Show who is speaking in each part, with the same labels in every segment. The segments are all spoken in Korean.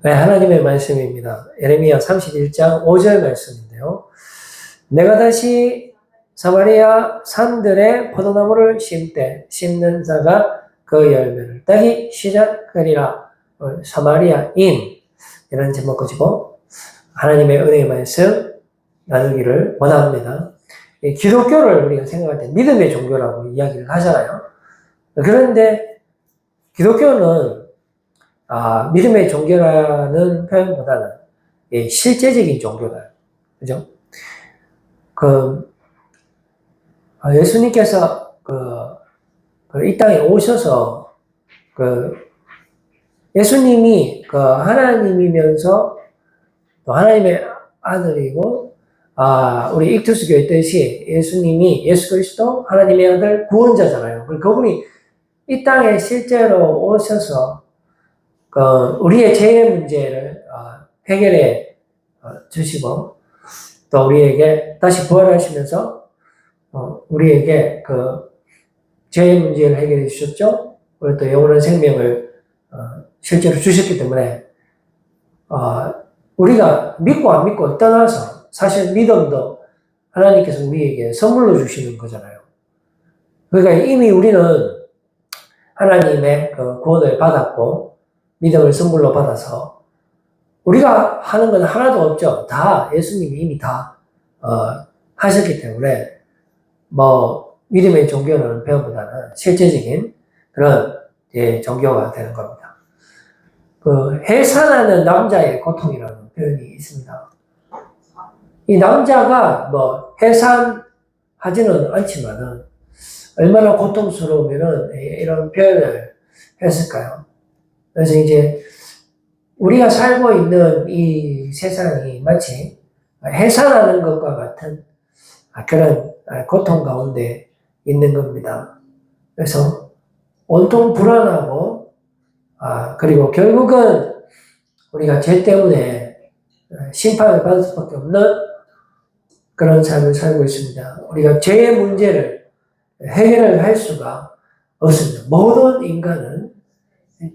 Speaker 1: 네, 하나님의 말씀입니다. 예레미야 31장 5절 말씀인데요. 내가 다시 사마리아 산들에 포도나무를 심는 자가 그 열매를 따기 시작하리라. 사마리아인 이라는 제목 가지고 하나님의 은혜의 말씀 나누기를 원합니다. 기독교를 우리가 생각할 때 믿음의 종교라고 이야기를 하잖아요. 그런데 기독교는 믿음의 종교라는 표현보다는 실제적인 종교다. 그죠? 예수님께서 이 땅에 오셔서 예수님이 하나님이면서 또 하나님의 아들이고 우리 익투스교의 뜻이 예수님이 예수 그리스도 하나님의 아들 구원자잖아요. 그분이 이 땅에 실제로 오셔서 우리의 죄의 문제를 해결해 주시고 또 우리에게 다시 부활하시면서 우리에게 죄의 문제를 해결해 주셨죠. 그리고 또 영원한 생명을 실제로 주셨기 때문에 우리가 믿고 안 믿고 떠나서 사실 믿음도 하나님께서 우리에게 선물로 주시는 거잖아요. 그러니까 이미 우리는 하나님의 구원을 받았고 믿음을 선물로 받아서 우리가 하는 건 하나도 없죠. 다 예수님이 이미 다 하셨기 때문에 믿음의 종교는 배움보다는 실제적인 그런 종교가 되는 겁니다. 해산하는 남자의 고통이라는 표현이 있습니다. 이 남자가 해산하지는 않지만은 얼마나 고통스러우면은 이런 표현을 했을까요? 그래서 이제 우리가 살고 있는 이 세상이 마치 해산하는 것과 같은 그런 고통 가운데 있는 겁니다. 그래서 온통 불안하고 그리고 결국은 우리가 죄 때문에 심판을 받을 수밖에 없는 그런 삶을 살고 있습니다. 우리가 죄의 문제를 해결을 할 수가 없습니다. 모든 인간은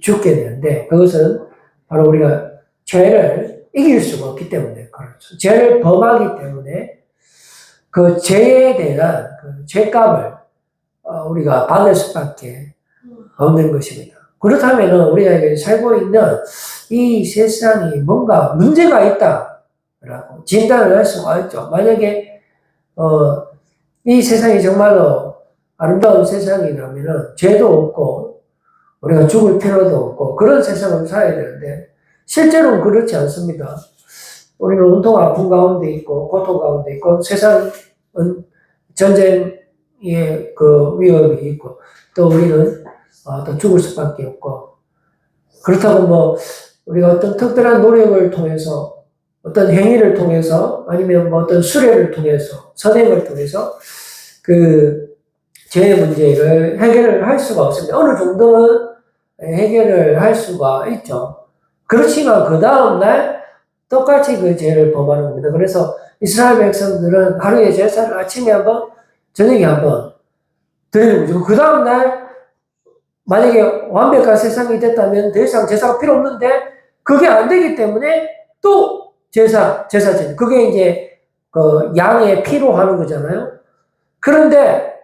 Speaker 1: 죽게 되는데 그것은 바로 우리가 죄를 이길 수가 없기 때문에 그렇죠. 죄를 범하기 때문에 그 죄에 대한 죄값을 우리가 받을 수밖에 없는 것입니다. 그렇다면 우리가 살고 있는 이 세상이 뭔가 문제가 있다라고 진단을 할 수가 있죠. 만약에 이 세상이 정말로 아름다운 세상이라면 죄도 없고 우리가 죽을 필요도 없고 그런 세상을 살아야 되는데 실제로는 그렇지 않습니다. 우리는 온통 아픔 가운데 있고 고통 가운데 있고 세상은 전쟁의 위협이 있고 또 우리는 또 죽을 수밖에 없고 그렇다고 우리가 어떤 특별한 노력을 통해서 어떤 행위를 통해서 아니면 어떤 수레를 통해서 선행을 통해서 죄의 문제를 해결을 할 수가 없습니다. 어느 정도는 해결을 할 수가 있죠. 그렇지만 그 다음날 똑같이 그 죄를 범하는 겁니다. 그래서 이스라엘 백성들은 하루에 제사를 아침에 한번 저녁에 한번 드리는 거죠. 그 다음날 만약에 완벽한 세상이 됐다면 더 이상 제사가 필요 없는데 그게 안 되기 때문에 또 제사지. 그게 이제 양의 피로 하는 거잖아요. 그런데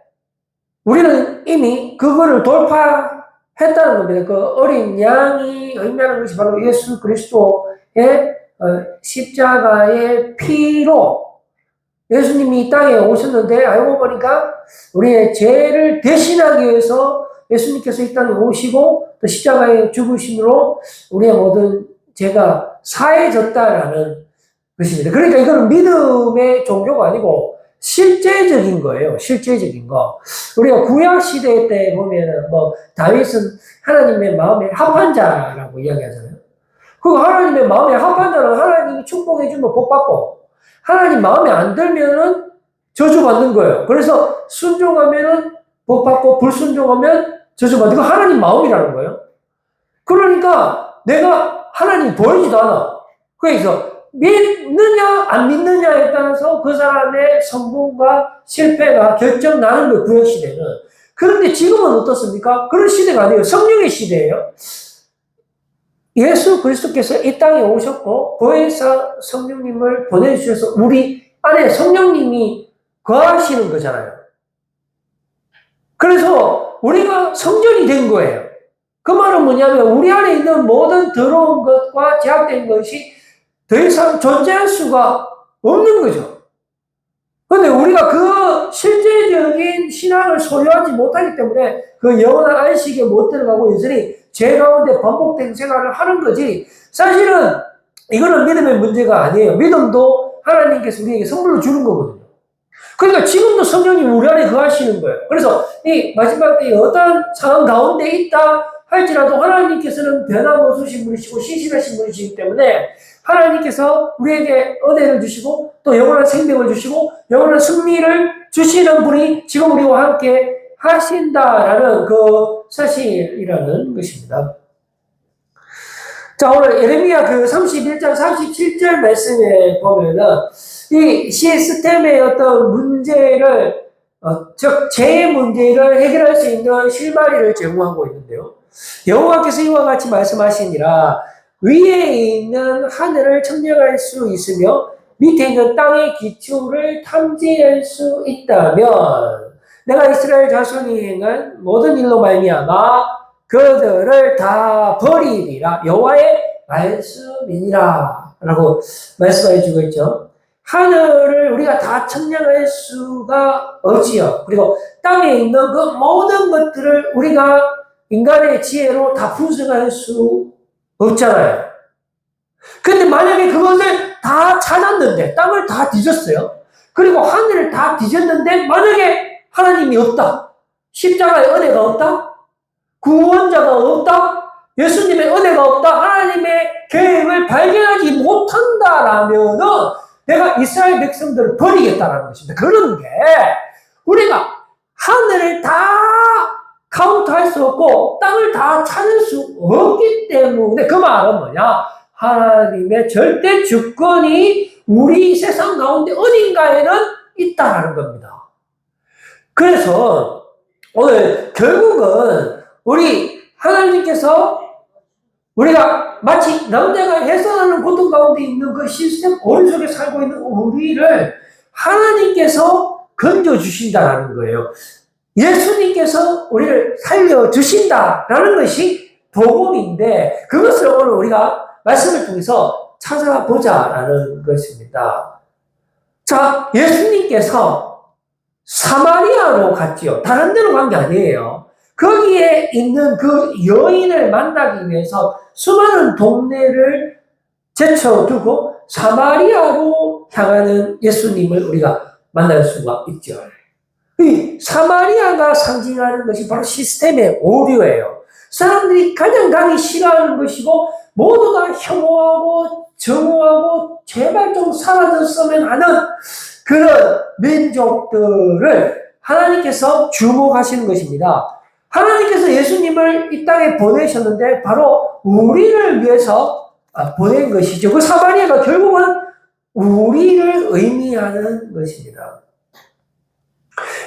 Speaker 1: 우리는 이미 그거를 돌파했다는 겁니다. 어린 양이 의미하는 것이 바로 예수 그리스도의 십자가의 피로 예수님이 이 땅에 오셨는데 알고 보니까 우리의 죄를 대신하기 위해서 예수님께서 이 땅에 오시고 또 십자가에 죽으심으로 우리의 모든 죄가 사해졌다라는 것입니다. 그러니까 이거는 믿음의 종교가 아니고 실제적인 거예요. 실제적인 거. 우리가 구약 시대 때 보면은 다윗은 하나님의 마음에 합한 자라고 이야기하잖아요. 그 하나님의 마음에 합한 자는 하나님이 축복해주면 복받고 하나님 마음에 안 들면은 저주받는 거예요. 그래서 순종하면은 복받고 불순종하면 저주받는 거 하나님 마음이라는 거예요. 그러니까 내가 하나님 보이지도 않아. 그래서 믿느냐 안 믿느냐에 따라서 그 사람의 성공과 실패가 결정나는 거예요. 구약 시대는. 그런데 지금은 어떻습니까? 그런 시대가 아니에요. 성령의 시대예요. 예수 그리스도께서 이 땅에 오셨고 보혜사 성령님을 보내주셔서 우리 안에 성령님이 거하시는 거잖아요. 그래서 우리가 성전이 된 거예요. 그 말은 뭐냐면 우리 안에 있는 모든 더러운 것과 제약된 것이 더 이상 존재할 수가 없는 거죠. 그런데 우리가 그 실제적인 신앙을 소유하지 못하기 때문에 그 영원한 안식에 못 들어가고 여전히 죄 가운데 반복된 생활을 하는 거지, 사실은 이거는 믿음의 문제가 아니에요. 믿음도 하나님께서 우리에게 선물로 주는 거거든요. 그러니까 지금도 성령님이 우리 안에 거하시는 거예요. 그래서 이 마지막 때 어떤 상황 가운데 있다 할지라도 하나님께서는 변함없으신 분이시고 신실하신 분이시기 때문에 하나님께서 우리에게 은혜를 주시고 또 영원한 생명을 주시고 영원한 승리를 주시는 분이 지금 우리와 함께 하신다라는 그 사실이라는 것입니다. 자, 오늘 예레미야 그 31장 37절 말씀에 보면은 이 시스템의 어떤 문제를, 즉 죄의 문제를 해결할 수 있는 실마리를 제공하고 있는데요. 여호와께서 이와 같이 말씀하시니라. 위에 있는 하늘을 청량할 수 있으며 밑에 있는 땅의 기초를 탐지할 수 있다면 내가 이스라엘 자손이 행한 모든 일로 말미암아 그들을 다 버리리라. 여호와의 말씀이니라 라고 말씀해 주고 있죠. 하늘을 우리가 다 청량할 수가 없지요. 그리고 땅에 있는 그 모든 것들을 우리가 인간의 지혜로 다 분석할 수 없잖아요. 근데 만약에 그것을 다 찾았는데, 땅을 다 뒤졌어요. 그리고 하늘을 다 뒤졌는데, 만약에 하나님이 없다. 십자가의 은혜가 없다. 구원자가 없다. 예수님의 은혜가 없다. 하나님의 계획을 발견하지 못한다라면은 내가 이스라엘 백성들을 버리겠다라는 것입니다. 그런데 우리가 하늘을 다 카운트할 수 없고 땅을 다 찾을 수 없기 때문에 그 말은 뭐냐? 하나님의 절대 주권이 우리 세상 가운데 어딘가에는 있다라는 겁니다. 그래서 오늘 결국은 우리 하나님께서 우리가 마치 남자가 해산하는 고통 가운데 있는 그 시스템 오른쪽에 살고 있는 우리를 하나님께서 건져주신다라는 거예요. 예수님께서 우리를 살려주신다라는 것이 복음인데 그것을 오늘 우리가 말씀을 통해서 찾아보자라는 것입니다. 자, 예수님께서 사마리아로 갔지요. 다른 데로 간 게 아니에요. 거기에 있는 그 여인을 만나기 위해서 수많은 동네를 제쳐두고 사마리아로 향하는 예수님을 우리가 만날 수가 있죠. 이 사마리아가 상징하는 것이 바로 시스템의 오류예요. 사람들이 가장 가기 싫어하는 것이고 모두 다 혐오하고 정오하고 제발 좀 사라졌으면 하는 그런 민족들을 하나님께서 주목하시는 것입니다. 하나님께서 예수님을 이 땅에 보내셨는데 바로 우리를 위해서 보낸 것이죠. 그 사마리아가 결국은 우리를 의미하는 것입니다.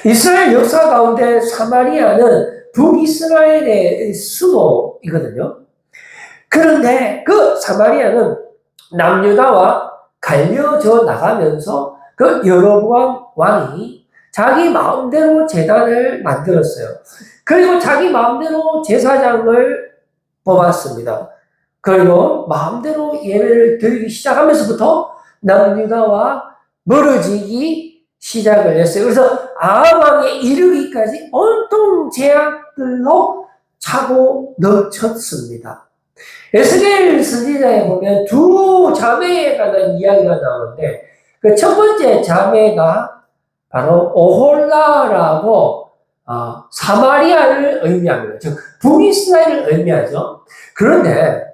Speaker 1: 이스라엘 역사 가운데 사마리아는 북이스라엘의 수도이거든요. 그런데 그 사마리아는 남유다와 갈려져 나가면서 그 여로보암 왕이 자기 마음대로 제단을 만들었어요. 그리고 자기 마음대로 제사장을 뽑았습니다. 그리고 마음대로 예배를 드리기 시작하면서부터 남유다와 멀어지기 시작을 했어요. 그래서 아합 왕에 이르기까지 온통 제약들로 차고 넘쳤습니다. 에스겔 선지자에 보면 두 자매에 관한 이야기가 나오는데 그 첫 번째 자매가 바로 오홀라라고 사마리아를 의미합니다. 즉 북이스라엘을 의미하죠. 그런데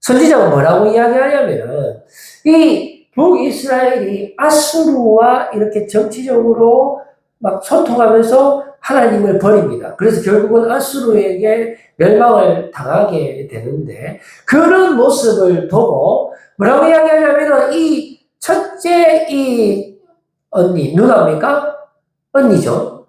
Speaker 1: 선지자가 뭐라고 이야기하냐면은 이 북이스라엘이 아수르와 이렇게 정치적으로 막 소통하면서 하나님을 버립니다. 그래서 결국은 아수르에게 멸망을 당하게 되는데 그런 모습을 보고 뭐라고 이야기하냐면은 이 첫째 이 언니, 누나입니까? 언니죠.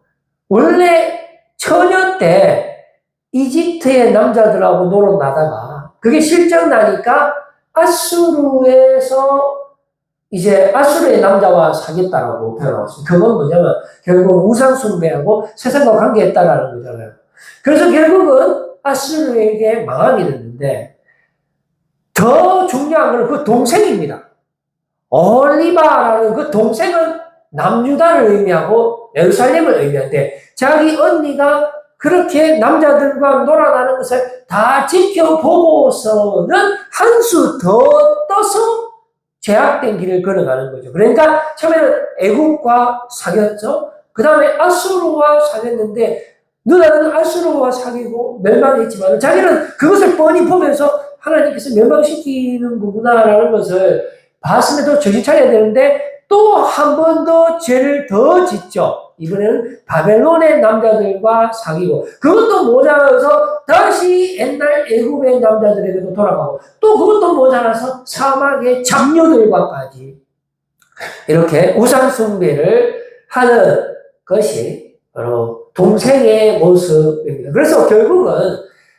Speaker 1: 원래 처녀 때 이집트의 남자들하고 놀러 나다가 그게 실적 나니까 아수르에서 이제 아수르의 남자와 사귀었다라고 표현하고 있습니다. 그건 뭐냐면 결국 우상 숭배하고 세상과 관계했다라는 거잖아요. 그래서 결국은 아수르에게 망하게 됐는데 더 중요한 건 그 동생입니다. 올리바라는 그 동생은 남유다를 의미하고 예루살렘을 의미하는데 자기 언니가 그렇게 남자들과 놀아나는 것을 다 지켜보고서는 한 수 더 떠서 죄악된 길을 걸어가는 거죠. 그러니까 처음에는 애굽과 사귀었죠. 그 다음에 아수르와 사귀었는데 누나는 아수르와 사귀고 멸망했지만 자기는 그것을 뻔히 보면서 하나님께서 멸망시키는 거구나라는 것을 봤음에도 정신 차려야 되는데 또 한 번 더 죄를 더 짓죠. 이번에는 바벨론의 남자들과 사귀고 그것도 모자라서 다시 옛날 애굽의 남자들에게도 돌아가고 또 그것도 모자라서 사막의 장녀들과까지 이렇게 우상 숭배를 하는 것이 바로 동생의 모습입니다. 그래서 결국은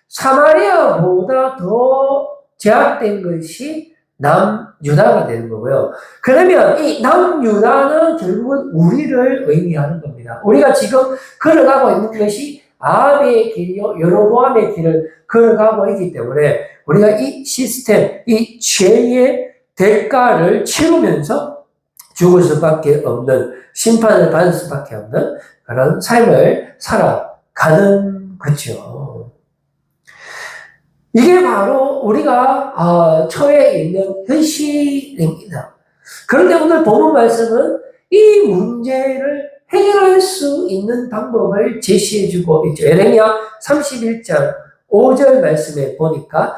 Speaker 1: 사마리아보다 더 제약된 것이 남유다가 되는 거고요. 그러면 이 남유다는 결국은 우리를 의미하는 겁니다. 우리가 지금 걸어가고 있는 것이 아합의 길이요, 여로보암의 길을 걸어가고 있기 때문에 우리가 이 시스템, 이 죄의 대가를 치르면서 죽을 수밖에 없는, 심판을 받을 수밖에 없는 그런 삶을 살아가는 거죠. 이게 바로 우리가 처해 있는 현실입니다. 그런데 오늘 본문 말씀은 이 문제를 해결할 수 있는 방법을 제시해주고 있죠. 예레미야 31장 5절 말씀에 보니까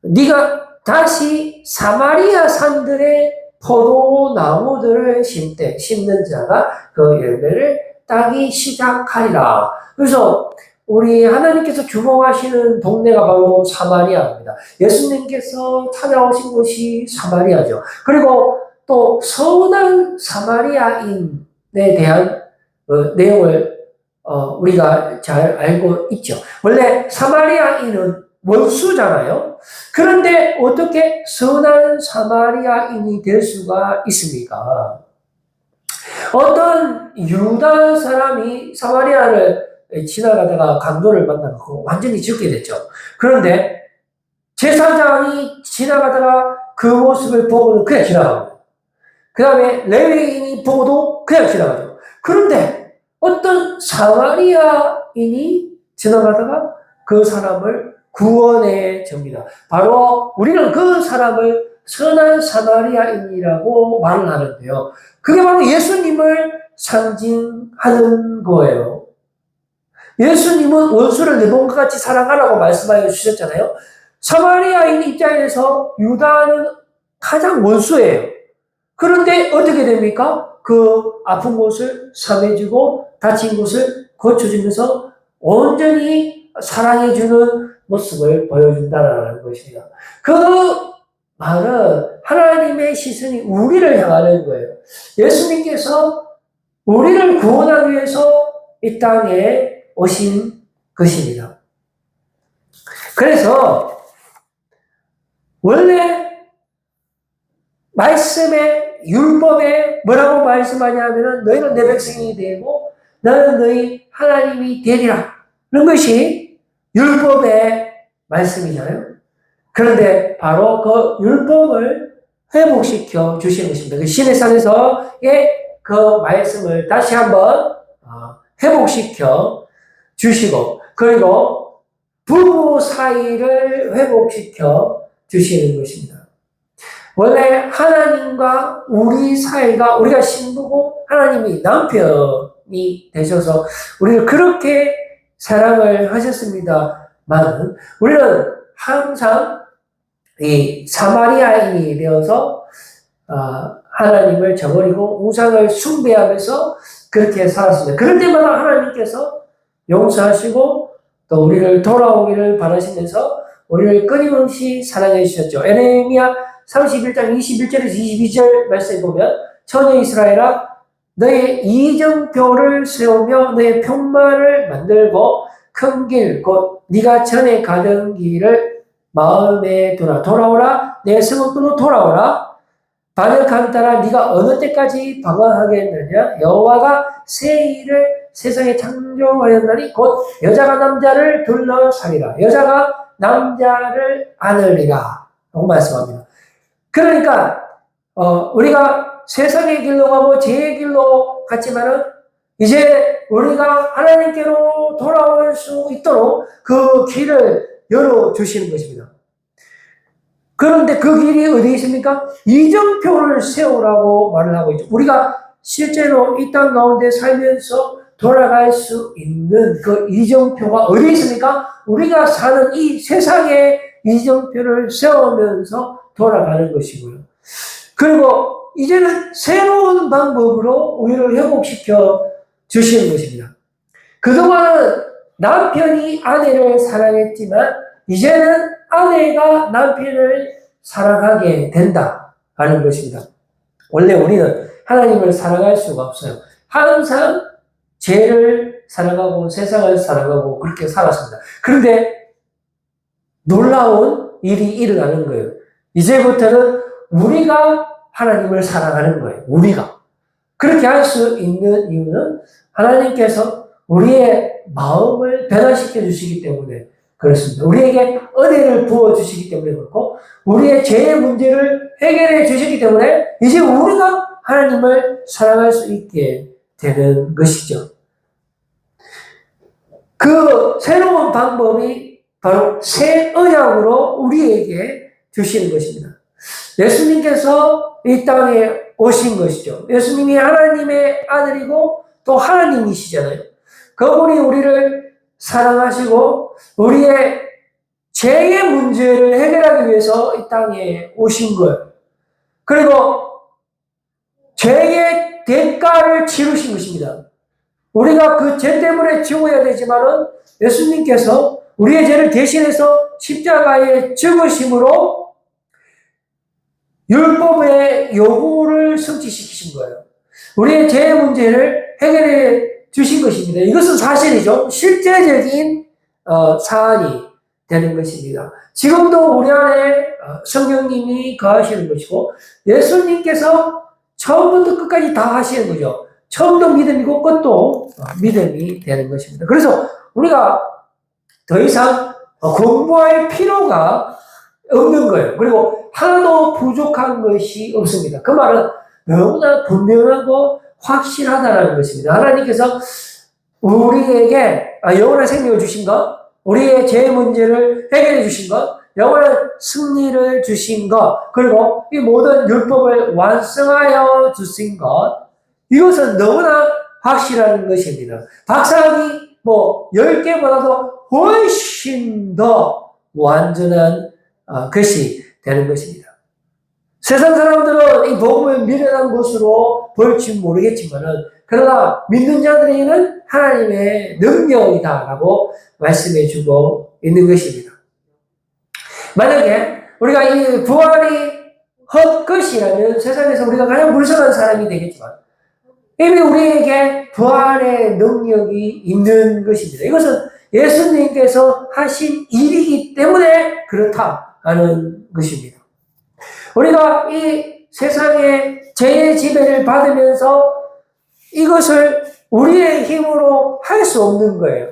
Speaker 1: 네가 다시 사마리아 산들의 포도나무들을 심는 자가 그 열매를 따기 시작하리라. 그래서 우리 하나님께서 주목하시는 동네가 바로 사마리아입니다. 예수님께서 찾아오신 곳이 사마리아죠. 그리고 또 서운한 사마리아인에 대한 내용을 우리가 잘 알고 있죠. 원래 사마리아인은 원수잖아요. 그런데 어떻게 선한 사마리아인이 될 수가 있습니까? 어떤 유다 사람이 사마리아를 지나가다가 강도를 만나고 완전히 죽게 됐죠. 그런데 제사장이 지나가다가 그 모습을 보고는 그냥 지나갑니다. 그 다음에 레위인이 보고도 그냥 지나가죠. 그런데 어떤 사마리아인이 지나가다가 그 사람을 구원해 줍니다. 바로 우리는 그 사람을 선한 사마리아인이라고 말을 하는데요. 그게 바로 예수님을 상징하는 거예요. 예수님은 원수를 내 몸과 같이 사랑하라고 말씀하여 주셨잖아요. 사마리아인 입장에서 유다는 가장 원수예요. 그런데 어떻게 됩니까? 그 아픈 곳을 삼해주고 다친 곳을 고쳐주면서 온전히 사랑해주는 모습을 보여준다는 것입니다. 그 말은 하나님의 시선이 우리를 향하는 거예요. 예수님께서 우리를 구원하기 위해서 이 땅에 오신 것입니다. 그래서 원래 말씀에 율법에 뭐라고 말씀하냐면은 너희는 내 백성이 되고 나는 너희 하나님이 되리라. 그런 것이 율법의 말씀이잖아요. 그런데 바로 그 율법을 회복시켜 주시는 것입니다. 그 시내산에서의 그 말씀을 다시 한번 회복시켜 주시고 그리고 부부 사이를 회복시켜 주시는 것입니다. 원래 하나님과 우리 사이가 우리가 신부고 하나님이 남편이 되셔서 우리를 그렇게 사랑을 하셨습니다만 우리는 항상 이 사마리아인이 되어서 하나님을 저버리고 우상을 숭배하면서 그렇게 살았습니다. 그럴 때마다 하나님께서 용서하시고 또 우리를 돌아오기를 바라시면서 우리를 끊임없이 사랑해 주셨죠. 예레미야 31장 21절에서 22절 말씀에 보면 처녀 이스라엘아 너의 이정표를 세우며 너의 평만을 만들고 큰 길 곧 네가 전에 가던 길을 마음에 돌아오라 내 성읍으로 돌아오라. 반역한 따라 네가 어느 때까지 방황하겠느냐. 여호와가 새 일을 세상에 창조하였나니 곧 여자가 남자를 둘러싸리라. 여자가 남자를 안으리라 라고 말씀합니다. 그러니까 우리가 세상의 길로 가고 죄의 길로 갔지만은 이제 우리가 하나님께로 돌아올 수 있도록 그 길을 열어주시는 것입니다. 그런데 그 길이 어디 있습니까? 이정표를 세우라고 말을 하고 있죠. 우리가 실제로 이 땅 가운데 살면서 돌아갈 수 있는 그 이정표가 어디 있습니까? 우리가 사는 이 세상에 이정표를 세우면서 돌아가는 것이고요. 그리고 이제는 새로운 방법으로 우리를 회복시켜 주시는 것입니다. 그동안은 남편이 아내를 사랑했지만 이제는 아내가 남편을 사랑하게 된다라는 것입니다. 원래 우리는 하나님을 사랑할 수가 없어요. 항상 죄를 사랑하고 세상을 사랑하고 그렇게 살았습니다. 그런데 놀라운 일이 일어나는 거예요. 이제부터는 우리가 하나님을 사랑하는 거예요. 우리가. 그렇게 할 수 있는 이유는 하나님께서 우리의 마음을 변화시켜 주시기 때문에 그렇습니다. 우리에게 은혜를 부어주시기 때문에 그렇고 우리의 죄의 문제를 해결해 주시기 때문에 이제 우리가 하나님을 사랑할 수 있게 되는 것이죠. 그 새로운 방법이 바로 새 언약으로 우리에게 주시는 것입니다. 예수님께서 이 땅에 오신 것이죠. 예수님이 하나님의 아들이고 또 하나님이시잖아요. 그분이 우리를 사랑하시고 우리의 죄의 문제를 해결하기 위해서 이 땅에 오신 거예요. 그리고 죄의 대가를 치르신 것입니다. 우리가 그 죄 때문에 죽어야 되지만은 예수님께서 우리의 죄를 대신해서 십자가에 죽으심으로 율법의 요구를 성취시키신 거예요. 우리의 죄의 문제를 해결해 주신 것입니다. 이것은 사실이죠. 실제적인 사안이 되는 것입니다. 지금도 우리 안에 성령님이 거하시는 것이고 예수님께서 처음부터 끝까지 다 하시는 거죠. 처음도 믿음이고 끝도 믿음이 되는 것입니다. 그래서 우리가 더 이상 공부할 필요가 없는 거예요. 그리고 하나도 부족한 것이 없습니다. 그 말은 너무나 분명하고 확실하다는 것입니다. 하나님께서 우리에게 영원한 생명을 주신 것, 우리의 죄 문제를 해결해 주신 것, 영원한 승리를 주신 것, 그리고 이 모든 율법을 완성하여 주신 것, 이것은 너무나 확실한 것입니다. 박사학위 10개보다도 훨씬 더 완전한 것이 되는 것입니다. 세상 사람들은 이 복음을 미련한 것으로 볼지 모르겠지만은 그러나 믿는 자들에게는 하나님의 능력이다라고 말씀해 주고 있는 것입니다. 만약에 우리가 이 부활이 헛것이라면 세상에서 우리가 가장 불쌍한 사람이 되겠지만 이미 우리에게 부활의 능력이 있는 것입니다. 이것은 예수님께서 하신 일이기 때문에 그렇다 하는 것입니다. 우리가 이 세상의 죄의 지배를 받으면서 이것을 우리의 힘으로 할 수 없는 거예요.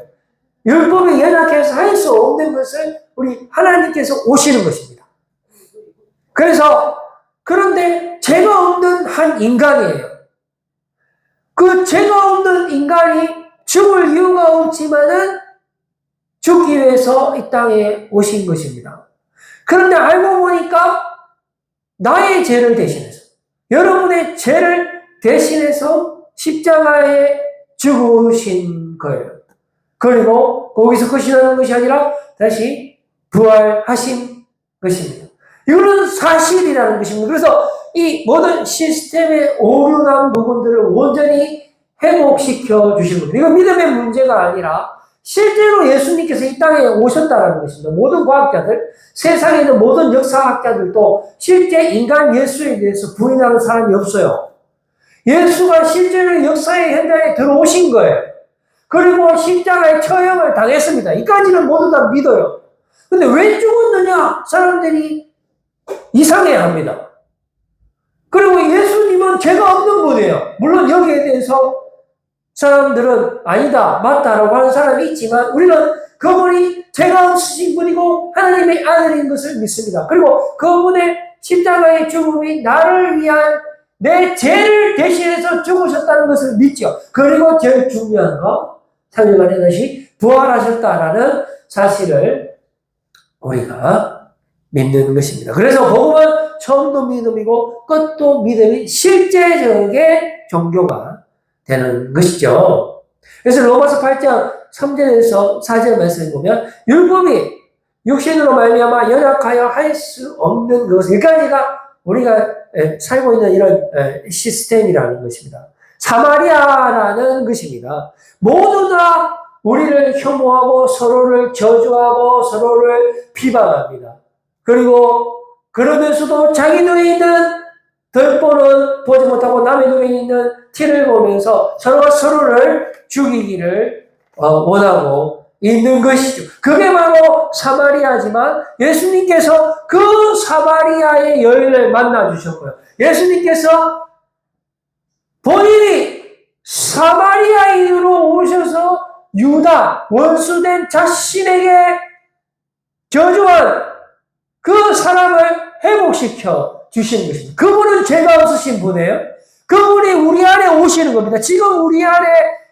Speaker 1: 율법에 연약해서 할 수 없는 것을 우리 하나님께서 오시는 것입니다. 그런데 죄가 없는 한 인간이에요. 그 죄가 없는 인간이 죽을 이유가 없지만은 죽기 위해서 이 땅에 오신 것입니다. 그런데 알고 보니까 나의 죄를 대신해서, 여러분의 죄를 대신해서 십자가에 죽으신 거예요. 그리고 거기서 끝이 나는 것이 아니라 다시 부활하신 것입니다. 이거는 사실이라는 것입니다. 그래서 이 모든 시스템의 오류난 부분들을 온전히 회복시켜 주시는 겁니다. 이건 믿음의 문제가 아니라 실제로 예수님께서 이 땅에 오셨다는 것입니다. 모든 과학자들, 세상에 있는 모든 역사학자들도 실제 인간 예수에 대해서 부인하는 사람이 없어요. 예수가 실제로 역사의 현장에 들어오신 거예요. 그리고 십자가의 처형을 당했습니다. 이까지는 모두 다 믿어요. 근데 왜 죽었느냐? 사람들이 이상해 합니다. 그리고 예수님은 죄가 없는 분이에요. 물론 여기에 대해서 사람들은 아니다, 맞다라고 하는 사람이 있지만 우리는 그분이 죄가 없으신 분이고 하나님의 아들인 것을 믿습니다. 그리고 그분의 십자가의 죽음이 나를 위한 내 죄를 대신해서 죽으셨다는 것을 믿죠. 그리고 제일 중요한 거, 3일만에 다시 부활하셨다라는 사실을 우리가 믿는 것입니다. 그래서 복음은 처음도 믿음이고 끝도 믿음이 실제적인 종교가 되는 것이죠. 그래서 로마서 8장 3절에서 4절 말씀을 보면 율법이 육신으로 말미암아 연약하여 할 수 없는 것, 여기까지가 우리가 살고 있는 이런 시스템이라는 것입니다. 사마리아라는 것입니다. 모두 다 우리를 혐오하고 서로를 저주하고 서로를 비방합니다. 그리고 그러면서도 자기 눈에 있는 덜보는 보지 못하고 남의 눈에 있는 티를 보면서 서로가 서로를 죽이기를 원하고 있는 것이죠. 그게 바로 사마리아지만 예수님께서 그 사마리아의 여인을 만나 주셨고요. 예수님께서 본인이 사마리아인으로 오셔서 유다, 원수된 자신에게 저주한 그 사람을 회복시켜 주신 것입니다. 그분은 죄가 없으신 분이에요. 그분이 우리 안에 오시는 겁니다. 지금 우리 안에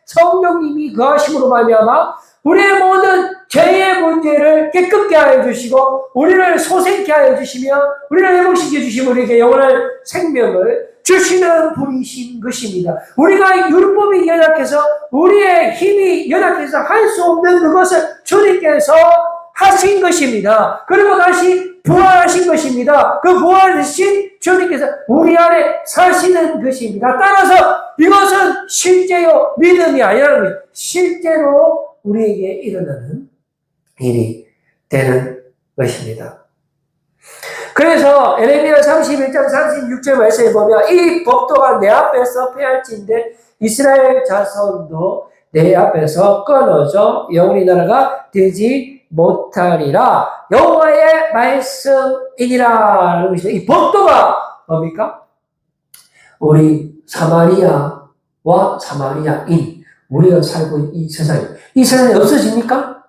Speaker 1: 성령님이 거하심으로 말미암아 우리의 모든 죄의 문제를 깨끗게 하여 주시고 우리를 소생케 하여 주시며 우리를 회복시켜 주시며 우리에게 영원한 생명을 주시는 분이신 것입니다. 우리가 율법이 연약해서 우리의 힘이 연약해서 할 수 없는 그것을 주님께서 하신 것입니다. 그리고 다시 부활하신 것입니다. 그 부활하신 주님께서 우리 안에 사시는 것입니다. 따라서 이것은 실제요 믿음이 아니라는 것입니다. 실제로 우리에게 일어나는 일이 되는 것입니다. 그래서 에레미야 31장 36절 말씀에 보면 이 법도가 내 앞에서 폐할진대 이스라엘 자손도 내 앞에서 끊어져 영원히 나라가 되지 못하리라. 여호와의 말씀이니라. 이 법도가 뭡니까? 우리 사마리아와 사마리아인 우리가 살고 있는 이 세상이 없어집니까?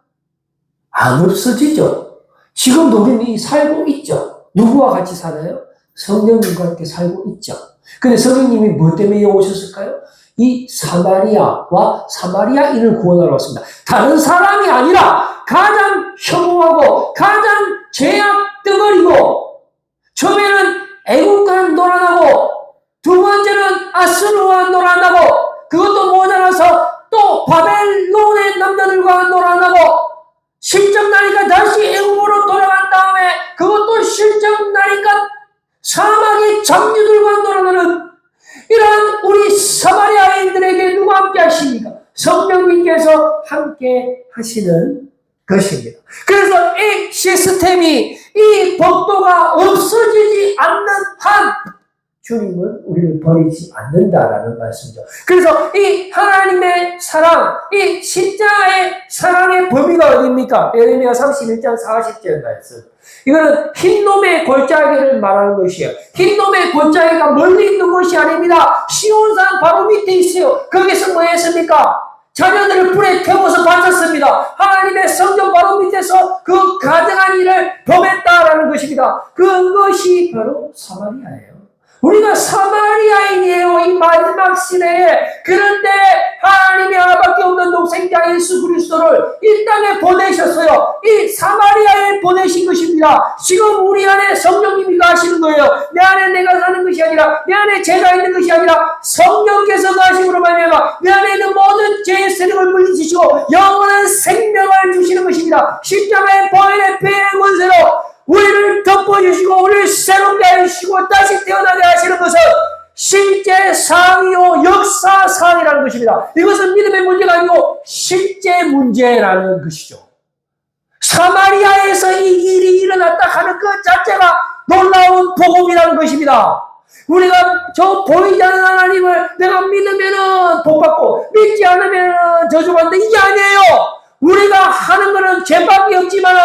Speaker 1: 안 없어지죠. 지금도 우리는 살고 있죠. 누구와 같이 살아요? 성령님과 함께 살고 있죠. 근데 성령님이 뭐 때문에 오셨을까요? 이 사마리아와 사마리아인을 구원하러 왔습니다. 다른 사람이 아니라 가장 혐오하고 가장 죄악 덩어리고 처음에는 애국과 놀아나고 두 번째는 아스루와 놀아나고 그것도 모자라서 또 바벨론의 남자들과 놀아나고 실정 나니까 다시 애국으로 돌아간 다음에 그것도 실정 나니까 사막의 장류들과 놀아나는 이러한 우리 사마리아인들에게 누가 함께 하십니까? 성령님께서 함께 하시는 것입니다. 그래서 이 시스템이 이 법도가 없어지지 않는 한 주님은 우리를 버리지 않는다라는 말씀이죠. 그래서 이 하나님의 사랑, 이 십자가의 사랑의 범위가 어디입니까? 에레미야 31장 40절 말씀. 이거는 흰놈의 골짜기를 말하는 것이에요. 흰놈의 골짜기가 멀리 있는 것이 아닙니다. 시온산 바로 밑에 있어요. 거기서 뭐 했습니까? 자녀들을 불에 태워서 바쳤습니다. 하나님의 성전 바로 밑에서 그 가증한 일을 범했다라는 것입니다. 그것이 바로 사마리아예요. 우리가 사마리아인이에요. 이 마지막 시대에. 그런데 하나님이 하나밖에 없는 독생자 예수 그리스도를 이 땅에 보내셨어요. 이 사마리아에 보내신 것입니다. 지금 우리 안에 성령님이 가시는 거예요. 내 안에 내가 사는 것이 아니라 내 안에 죄가 있는 것이 아니라 성령께서 가심으로 말미암아 내 안에 있는 모든 죄의 세력을 물리치시고 영원한 생명을 주시는 것입니다. 십자가의 보혈의 피의 권세로 우리를 덮어주시고 우리를 새롭게 해주시고 다시 태어나게 하시는 것은 실제 상이요 역사상이라는 것입니다. 이것은 믿음의 문제가 아니고 실제 문제라는 것이죠. 사마리아에서 이 일이 일어났다 하는 그 자체가 놀라운 복음이라는 것입니다. 우리가 저 보이지 않는 하나님을 내가 믿으면 복받고 믿지 않으면 저주받는다. 이게 아니에요. 우리가 하는 것은 죄밖에 없지만은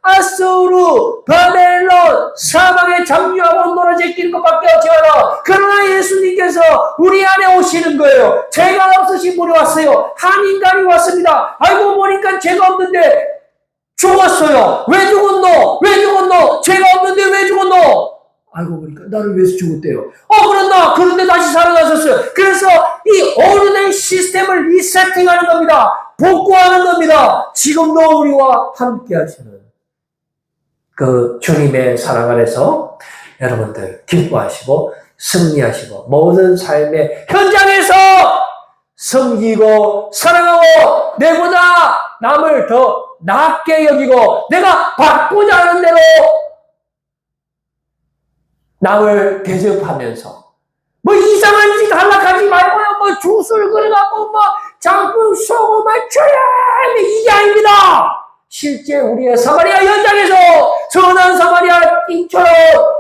Speaker 1: 아수르, 바벨론, 사망의 장유하고 놀아제끼는 것밖에 없지 않아. 그러나 예수님께서 우리 안에 오시는 거예요. 죄가 없으신 분이 왔어요. 한 인간이 왔습니다. 알고 보니까 죄가 없는데 죽었어요. 왜 죽었노? 왜 죽었노? 죄가 없는데 왜 죽었노? 알고 보니까 나를 위해서 죽었대요. 그런데 다시 살아나셨어요. 그래서 이 오래된 시스템을 리세팅하는 겁니다. 복구하는 겁니다. 지금도 우리와 함께 하시는 그 주님의 사랑 안에서 여러분들 기뻐하시고 승리하시고 모든 삶의 현장에서 섬기고 사랑하고 내보다 남을 더 낫게 여기고 내가 받고자 하는 대로 남을 대접하면서 이상한 짓 하려고 하지 말고요. 주술 그려갖고 장풍 쏘고 맞춰야 이게 아닙니다. 실제 우리의 사마리아 현장에서 선한 사마리아 인처럼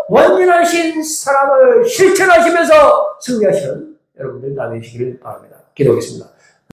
Speaker 1: 원인하신 사랑을 실천하시면서 승리하시는 여러분들 나누시기를 바랍니다. 기도하겠습니다.